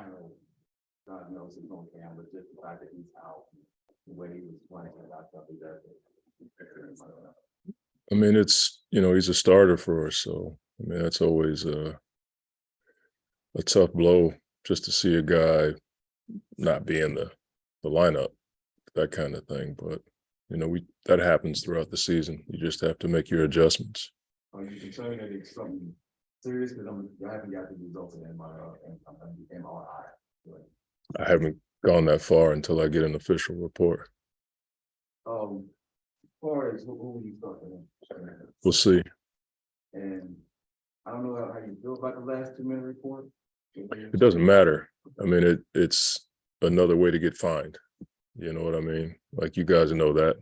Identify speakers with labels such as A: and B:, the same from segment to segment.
A: final diagnosis on camera, just the fact that he's out, the way he was playing, I thought that.
B: I mean, it's, he's a starter for us, so I mean that's always a tough blow just to see a guy not be in the lineup, that kind of thing. But that happens throughout the season. You just have to make your adjustments.
A: Are you concerned that it's something serious? Because I haven't got the results of MRI.
B: I haven't gone that far until I get an official report.
A: As far as who will you start with?
B: We'll see.
A: And I don't know how you feel about the last 2-minute report.
B: It doesn't matter. I mean, it's another way to get fined. You know what I mean? Like, you guys know that.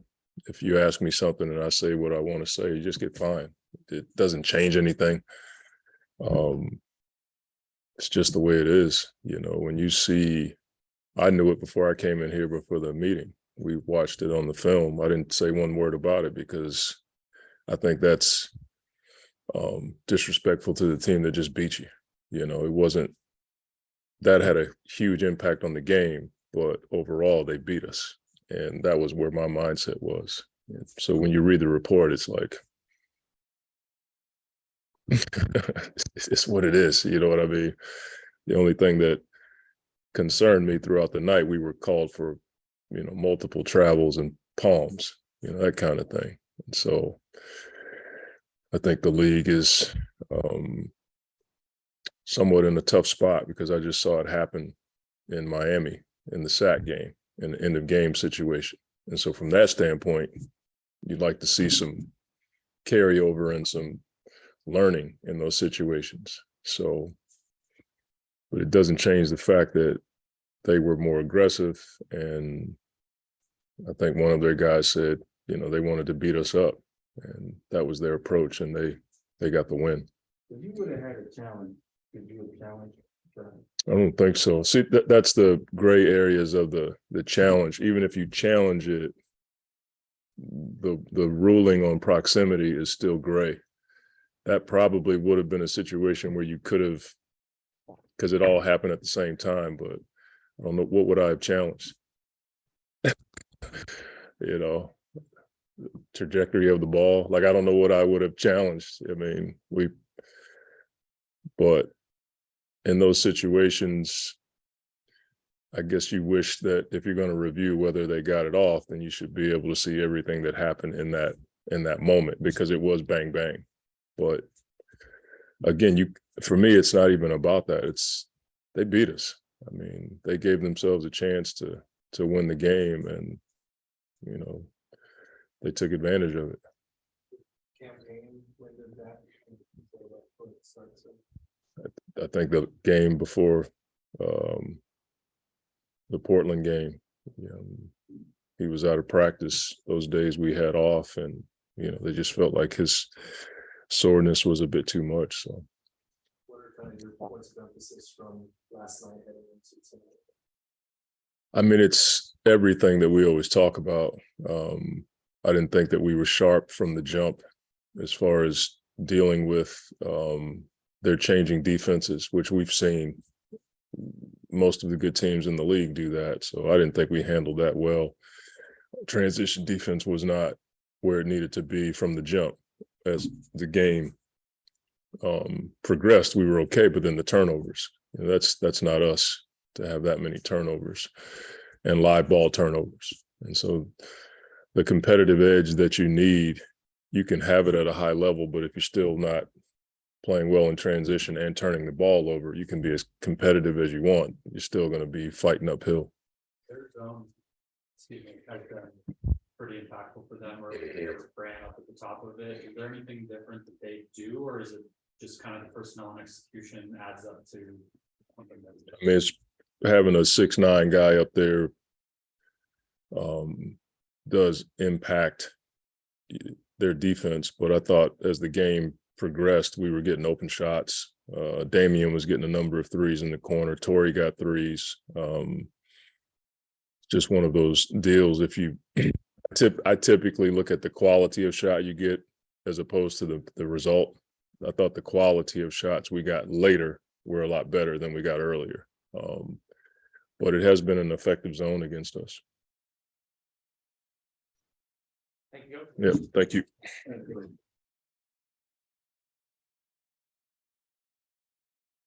B: If you ask me something and I say what I want to say, you just get fined. It doesn't change anything. It's just the way it is. When you see, I knew it before I came in here before the meeting. We watched it on the film. I didn't say one word about it because I think that's disrespectful to the team that just beat you. It wasn't, that had a huge impact on the game, but overall they beat us. And that was where my mindset was. So when you read the report, it's like, it's what it is. You know what I mean? The only thing that concerned me throughout the night, we were called for, multiple travels and palms, that kind of thing. And so I think the league is somewhat in a tough spot because I just saw it happen in Miami in the sack game, in the end of game situation. And so from that standpoint, you'd like to see some carryover and some learning in those situations. So, but it doesn't change the fact that they were more aggressive. And I think one of their guys said, they wanted to beat us up, and that was their approach, and they got the win.
A: If you would have had a challenge, could you have challenged?
B: I don't think so. See, that's the gray areas of the challenge. Even if you challenge it, the ruling on proximity is still gray. That probably would have been a situation where you could have, because it all happened at the same time, but I don't know, what would I have challenged? Trajectory of the ball. Like, I don't know what I would have challenged. I mean, but in those situations, I guess you wish that if you're going to review whether they got it off, then you should be able to see everything that happened in that moment, because it was bang, bang. But again, for me, it's not even about that. They beat us. I mean, they gave themselves a chance to win the game, and they took advantage of it. I think the game before the Portland game, he was out of practice those days we had off, and they just felt like his soreness was a bit too much. So,
C: what are kind of your points of emphasis from last night heading into tonight?
B: I mean, it's everything that we always talk about. I didn't think that we were sharp from the jump as far as dealing with their changing defenses, which we've seen most of the good teams in the league do that. So I didn't think we handled that well. Transition defense was not where it needed to be from the jump. As the game progressed, we were okay, but then the turnovers, that's not us to have that many turnovers and live ball turnovers. And so the competitive edge that you need, you can have it at a high level, but if you're still not playing well in transition and turning the ball over, you can be as competitive as you want. You're still going to be fighting uphill.
C: There's pretty impactful for them, or they ran up at the top of it. Is there anything different that they do, or is it just kind of the personnel and execution adds up to something that?
B: I mean, it's having a 6'9" guy up there does impact their defense, but I thought as the game progressed, we were getting open shots. Damian was getting a number of threes in the corner. Torrey got threes. Just one of those deals. I typically look at the quality of shot you get as opposed to the result. I thought the quality of shots we got later were a lot better than we got earlier. But it has been an effective zone against us.
C: Thank you.
B: Yeah, thank you.
A: Thank you.